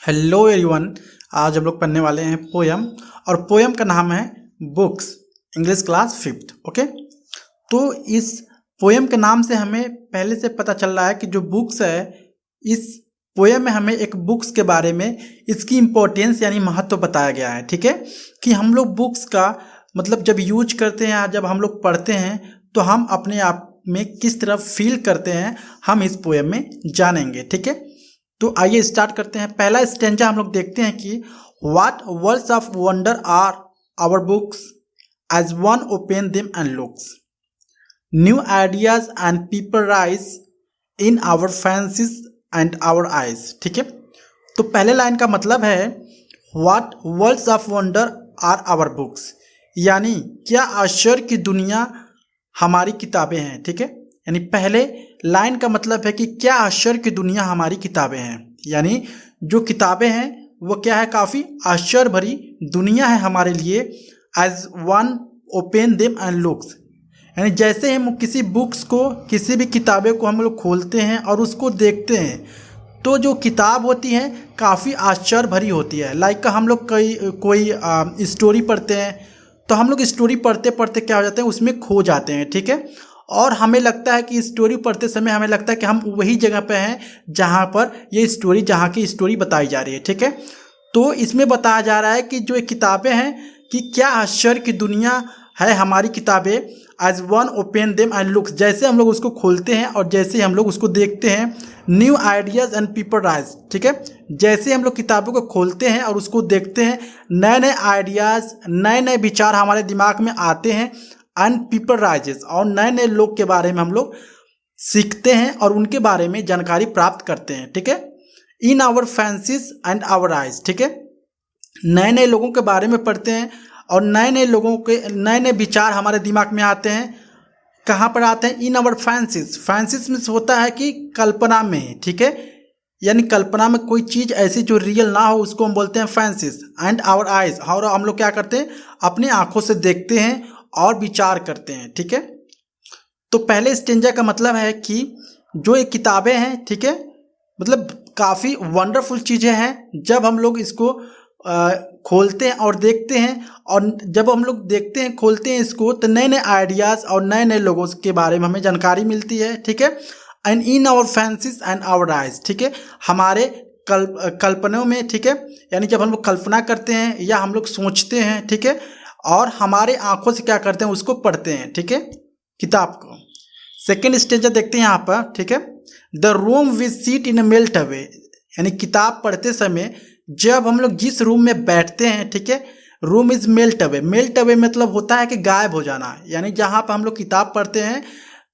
Hello everyone. आज हम लोग पढ़ने वाले हैं पोयम। और पोयम का नाम है books, English class 5th। Okay, तो इस पोयम के नाम से हमें पहले से पता चल रहा है कि जो बुक्स है, इस पोयम में हमें एक बुक्स के बारे में इसकी इम्पोर्टेंस यानी महत्व बताया गया है। ठीक है, कि हम लोग बुक्स का मतलब जब यूज करते हैं या जब हम लोग पढ़ते हैं तो हम अपने आप में किस तरह फील करते हैं, हम इस पोयम में जानेंगे। ठीक है, तो आइए स्टार्ट करते हैं। पहला स्टेंजा हम लोग देखते हैं कि what worlds of wonder are our books as one open them and looks, new ideas and people rise in our fancies and our eyes. ठीक है, तो पहले लाइन का मतलब है what worlds of wonder are our books, यानी क्या आश्चर्य की दुनिया हमारी किताबें हैं। ठीक है, यानी पहले लाइन का मतलब है कि क्या आश्चर्य की दुनिया हमारी किताबें हैं, यानी जो किताबें हैं वो क्या है, काफ़ी आश्चर्य भरी दुनिया है हमारे लिए। As one open them and looks, यानी जैसे हम किसी बुक्स को, किसी भी किताबें को हम लोग खोलते हैं और उसको देखते हैं तो जो किताब होती है काफ़ी आश्चर्य भरी होती है। लाइक हम लोग कोई स्टोरी पढ़ते हैं तो हम लोग स्टोरी पढ़ते पढ़ते क्या हो जाते हैं, उसमें खो जाते हैं। ठीक है, और हमें लगता है कि स्टोरी पढ़ते समय हमें लगता है कि हम वही जगह पे हैं जहाँ पर ये स्टोरी, जहाँ की स्टोरी बताई जा रही है। ठीक है, तो इसमें बताया जा रहा है कि जो ये किताबें हैं कि क्या आश्चर्य की दुनिया है हमारी किताबें। As one open them and looks, जैसे हम लोग उसको खोलते हैं और जैसे हम लोग उसको देखते हैं, new ideas and people rise. ठीक है, जैसे हम लोग किताबों को खोलते हैं और उसको देखते हैं, नए नए आइडियाज़, नए नए विचार हमारे दिमाग में आते हैं। एंड पीपल राइजेस, और नए नए लोग के बारे में हम लोग सीखते हैं और उनके बारे में जानकारी प्राप्त करते हैं। ठीक है, in our fancies and our eyes. ठीक है, नए नए लोगों के बारे में पढ़ते हैं और नए नए लोगों के नए नए विचार हमारे दिमाग में आते हैं। कहाँ पर आते हैं, इन आवर फैंसीज। फैंसीज में होता है कि कल्पना में। ठीक है, यानी कल्पना में कोई चीज़ ऐसी जो रियल ना हो उसको हम बोलते हैं फैंसीज। एंड आवर आइज, और हम लोग क्या करते हैं, अपनी आंखों से देखते हैं और विचार करते हैं। ठीक है, तो पहले स्टेंजा का मतलब है कि जो ये किताबें हैं, ठीक है, मतलब काफ़ी वंडरफुल चीज़ें हैं जब हम लोग इसको खोलते हैं और देखते हैं। और जब हम लोग देखते हैं, खोलते हैं इसको, तो नए नए आइडियाज़ और नए नए लोगों के बारे में हमें जानकारी मिलती है। ठीक है, and in our fancies and our eyes. ठीक है, हमारे कल्पनाओं में। ठीक है, यानी जब हम लोग कल्पना करते हैं या हम लोग सोचते हैं, ठीक है, और हमारे आंखों से क्या करते हैं, उसको पढ़ते हैं। ठीक है, किताब को। सेकेंड स्टेंजा देखते हैं यहाँ पर। ठीक है, the room we sit in melt away, यानी किताब पढ़ते समय जब हम लोग जिस रूम में बैठते हैं, ठीक है, room is melt away. Melt away मतलब होता है कि गायब हो जाना, यानी जहाँ पर हम लोग किताब पढ़ते हैं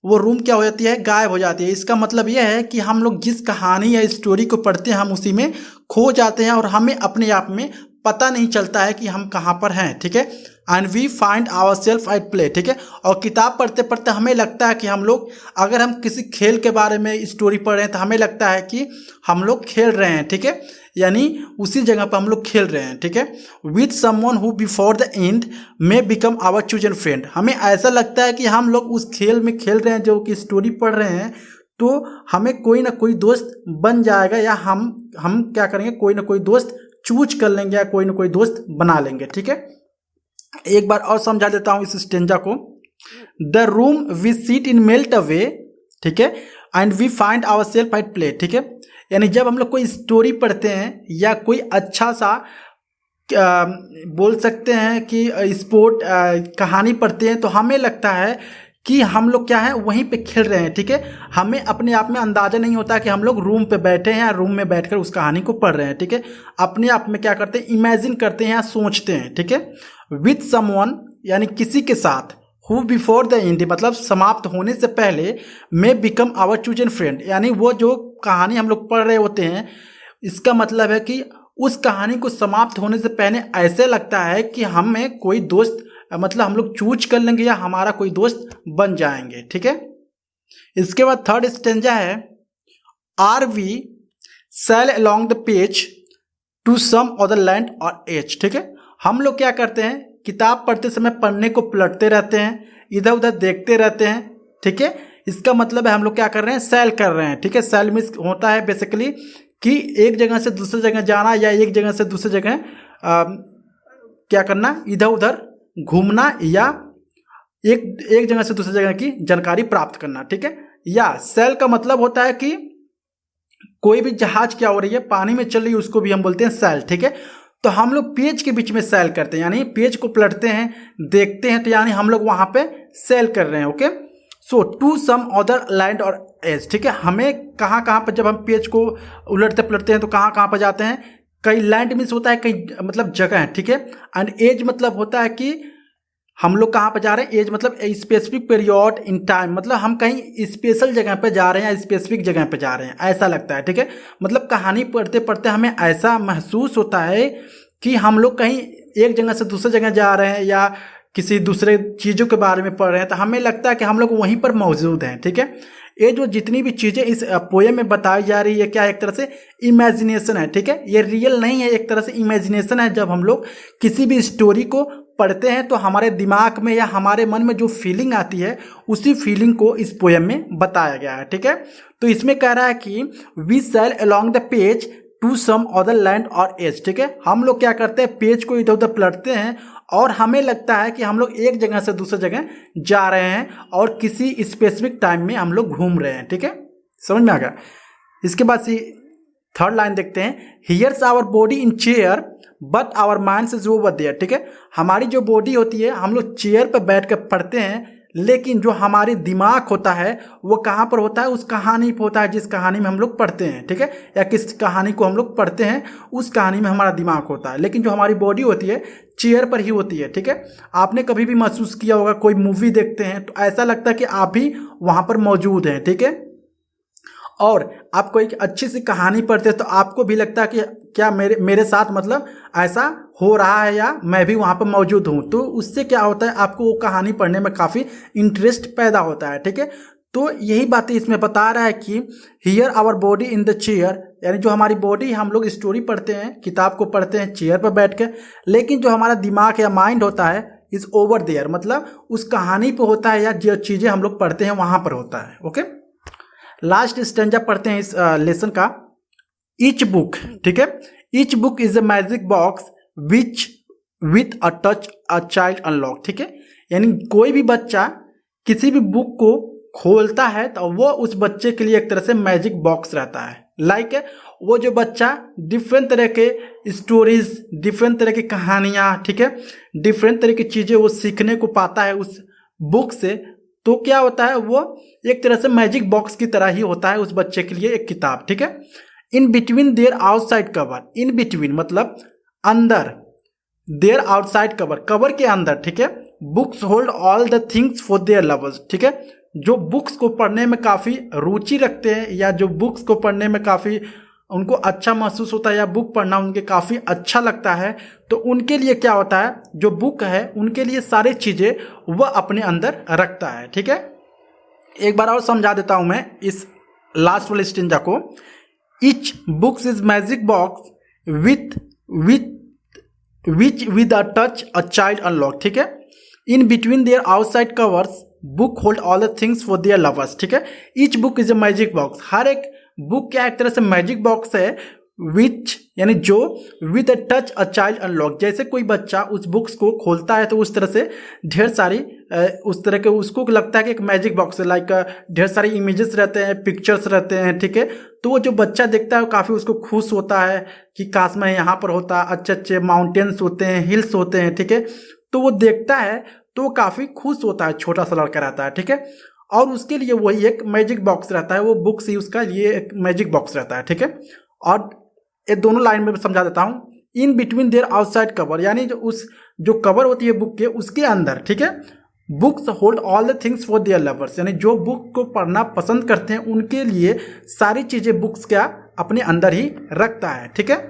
वो रूम क्या हो जाती है, गायब हो जाती है। इसका मतलब यह है कि हम लोग जिस कहानी या स्टोरी को पढ़ते हैं हम उसी में खो जाते हैं और हमें अपने आप में पता नहीं चलता है कि हम कहाँ पर हैं। ठीक है, and we find our self at play. ठीक है, और किताब पढ़ते पढ़ते हमें लगता है कि हम लोग, अगर हम किसी खेल के बारे में स्टोरी पढ़ रहे हैं तो हमें लगता है कि हम लोग खेल रहे हैं। ठीक है, यानी उसी जगह पर हम लोग खेल रहे हैं। ठीक है, with someone who before the end may become our chosen friend, हमें ऐसा लगता है कि हम लोग उस खेल में खेल रहे हैं जो कि स्टोरी पढ़ रहे हैं, तो हमें कोई ना कोई दोस्त बन जाएगा या हम क्या करेंगे, कोई ना कोई दोस्त चूज कर लेंगे या कोई ना कोई दोस्त बना लेंगे। ठीक है, एक बार और समझा देता हूँ इस स्टेंजा को। The room we sit in melt away, ठीक है, and we find our self at play. ठीक है, यानी जब हम लोग कोई स्टोरी पढ़ते हैं या कोई अच्छा सा बोल सकते हैं कि स्पोर्ट कहानी पढ़ते हैं तो हमें लगता है कि हम लोग क्या है, वहीं पे खेल रहे हैं। ठीक है, हमें अपने आप में अंदाज़ा नहीं होता कि हम लोग रूम पे बैठे हैं या रूम में बैठकर उस कहानी को पढ़ रहे हैं। ठीक है, अपने आप में क्या करते हैं, इमेजिन करते हैं या सोचते हैं। ठीक है, विथ समवन, यानी किसी के साथ, हु बिफोर द एंड मतलब समाप्त होने से पहले, may become our chosen friend, यानी वो जो कहानी हम लोग पढ़ रहे होते हैं, इसका मतलब है कि उस कहानी को समाप्त होने से पहले ऐसे लगता है कि हमें कोई दोस्त, मतलब हम लोग चूज कर लेंगे या हमारा कोई दोस्त बन जाएंगे। ठीक है, इसके बाद थर्ड स्टेंजा है, are we sail along the page to some other land or age. ठीक है, हम लोग क्या करते हैं, किताब पढ़ते समय पढ़ने को पलटते रहते हैं, इधर उधर देखते रहते हैं। ठीक है, इसका मतलब है हम लोग क्या कर रहे हैं, सेल कर रहे हैं। ठीक है, सेल मीन्स होता है बेसिकली कि एक जगह से दूसरी जगह जाना या एक जगह से दूसरी जगह क्या करना, इधर उधर घूमना या एक जगह से दूसरी जगह की जानकारी प्राप्त करना, ठीक है। या सैल का मतलब होता है कि कोई भी जहाज क्या हो रही है, पानी में चल रही है, उसको भी हम बोलते हैं सैल, ठीक है। तो हम लोग पेज के बीच में सैल करते हैं, यानी पेज को पलटते हैं, देखते हैं, तो यानी हम लोग वहां पे सैल कर रहे हैं, okay. So to some other land or age, ठीक है। हमें कहाँ कहाँ पर जब हम पेज को उलटते पलटते हैं तो कहाँ कहाँ पर जाते हैं, कई लैंड मीन्स होता है कई मतलब जगह है, ठीक है। एंड एज मतलब होता है कि हम लोग कहाँ पर जा रहे हैं, एज मतलब स्पेसिफिक पीरियड इन टाइम, मतलब हम कहीं स्पेशल जगह पे जा रहे हैं या स्पेसिफिक जगह पे जा रहे हैं, ऐसा लगता है, ठीक है। मतलब कहानी पढ़ते पढ़ते हमें ऐसा महसूस होता है कि हम लोग कहीं एक जगह से दूसरी जगह जा रहे हैं या किसी दूसरे चीज़ों के बारे में पढ़ रहे हैं, तो हमें लगता है कि हम लोग वहीं पर मौजूद हैं, ठीक है। ये जो जितनी भी चीज़ें इस पोएम में बताई जा रही है, क्या एक तरह से इमेजिनेशन है, ठीक है। ये रियल नहीं है, एक तरह से इमेजिनेशन है। जब हम लोग किसी भी स्टोरी को पढ़ते हैं तो हमारे दिमाग में या हमारे मन में जो फीलिंग आती है, उसी फीलिंग को इस पोएम में बताया गया है, ठीक है। तो इसमें कह रहा है कि we sail along the page to some other land or age, ठीक है। हम लोग क्या करते हैं, पेज को इधर उधर पलटते हैं और हमें लगता है कि हम लोग एक जगह से दूसरी जगह जा रहे हैं और किसी स्पेसिफिक टाइम में हम लोग घूम रहे हैं, ठीक है। समझ में आ गया। इसके बाद से थर्ड लाइन देखते हैं, here's our body in chair but our minds is over there, ठीक है। हमारी जो बॉडी होती है, हम लोग चेयर पर बैठ कर पढ़ते हैं, लेकिन जो हमारी दिमाग होता है वो कहाँ पर होता है, उस कहानी पर होता है जिस कहानी में हम लोग पढ़ते हैं, ठीक है। या किस कहानी को हम लोग पढ़ते हैं उस कहानी में हमारा दिमाग होता है, लेकिन जो हमारी बॉडी होती है चेयर पर ही होती है, ठीक है। आपने कभी भी महसूस किया होगा, कोई मूवी देखते हैं तो ऐसा लगता है कि आप भी वहाँ पर मौजूद हैं, ठीक है। और आप कोई अच्छी सी कहानी पढ़ते हैं तो आपको भी लगता है कि क्या मेरे साथ मतलब ऐसा हो रहा है या मैं भी वहाँ पर मौजूद हूँ। तो उससे क्या होता है, आपको वो कहानी पढ़ने में काफ़ी इंटरेस्ट पैदा होता है, ठीक है। तो यही बातें इसमें बता रहा है कि here our body in the chair, यानी जो हमारी बॉडी, हम लोग स्टोरी पढ़ते हैं, किताब को पढ़ते हैं चेयर पर बैठ के, लेकिन जो हमारा दिमाग या माइंड होता है इज ओवर देयर, मतलब उस कहानी पर होता है या जो चीज़ें हम लोग पढ़ते हैं वहाँ पर होता है, ओके। लास्ट स्टेंजा पढ़ते हैं इस लेसन का। ईच बुक, ठीक है, each book is a magic box which with a touch a child unlock, ठीक है। यानी कोई भी बच्चा किसी भी बुक को खोलता है तो वो उस बच्चे के लिए एक तरह से मैजिक बॉक्स रहता है। लाइक वो जो बच्चा डिफरेंट तरह के स्टोरीज, डिफरेंट तरह की कहानियाँ, ठीक है, डिफरेंट तरह की चीज़ें वो सीखने को पाता है उस बुक से, तो क्या होता है, वो एक तरह से मैजिक बॉक्स की तरह ही होता है उस बच्चे के लिए एक किताब, ठीक है। In between their outside cover, in between मतलब अंदर, देयर आउटसाइड कवर, कवर के अंदर, ठीक है। Books hold all the things for their lovers, ठीक है। जो बुक्स को पढ़ने में काफ़ी रुचि रखते हैं या जो बुक्स को पढ़ने में काफ़ी उनको अच्छा महसूस होता है या बुक पढ़ना उनके काफ़ी अच्छा लगता है, तो उनके लिए क्या होता है, जो बुक है उनके लिए सारी चीज़ें वह अपने अंदर रखता है, ठीक है। एक बार और समझा देता हूँ मैं इस लास्ट वाले स्टेंजा को। Each books is magic box with with which with a touch a child unlock, ठीक है। In between their outside covers book hold all the things for their lovers, ठीक है। Each book is a magic box, हर एक book क्या एक तरह से मैजिक बॉक्स है, विच यानी जो with a touch a child unlock, जैसे कोई बच्चा उस बुक्स को खोलता है तो उस तरह से ढेर सारी उस तरह के उसको लगता है कि एक मैजिक बॉक्स है, लाइक ढेर सारी इमेजेस रहते हैं, पिक्चर्स रहते हैं, ठीक है। तो वो जो बच्चा देखता है वो काफ़ी उसको खुश होता है कि काश मैं यहाँ पर होता, अच्छे अच्छे माउंटेन्स होते हैं, हिल्स होते हैं, ठीक है। तो वो देखता है तो वो काफ़ी खुश होता है, छोटा सा लड़का रहता है, ठीक है। और उसके लिए वही एक मैजिक बॉक्स रहता है, वो बुक्स ही उसका लिए एक मैजिक बॉक्स रहता है, ठीक है। और ये दोनों लाइन में समझा देता हूँ। इन बिटवीन देयर आउटसाइड कवर, यानी जो उस जो कवर होती है बुक के उसके अंदर, ठीक है। Books hold all the things for their lovers, यानी जो बुक को पढ़ना पसंद करते हैं उनके लिए सारी चीज़ें बुक्स क्या अपने अंदर ही रखता है, ठीक है।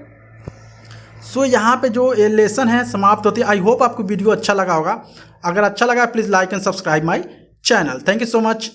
सो यहाँ पे जो ये लेसन है समाप्त होती है। आई होप आपको वीडियो अच्छा लगा होगा। अगर अच्छा लगा please like and subscribe my channel. Thank you so much.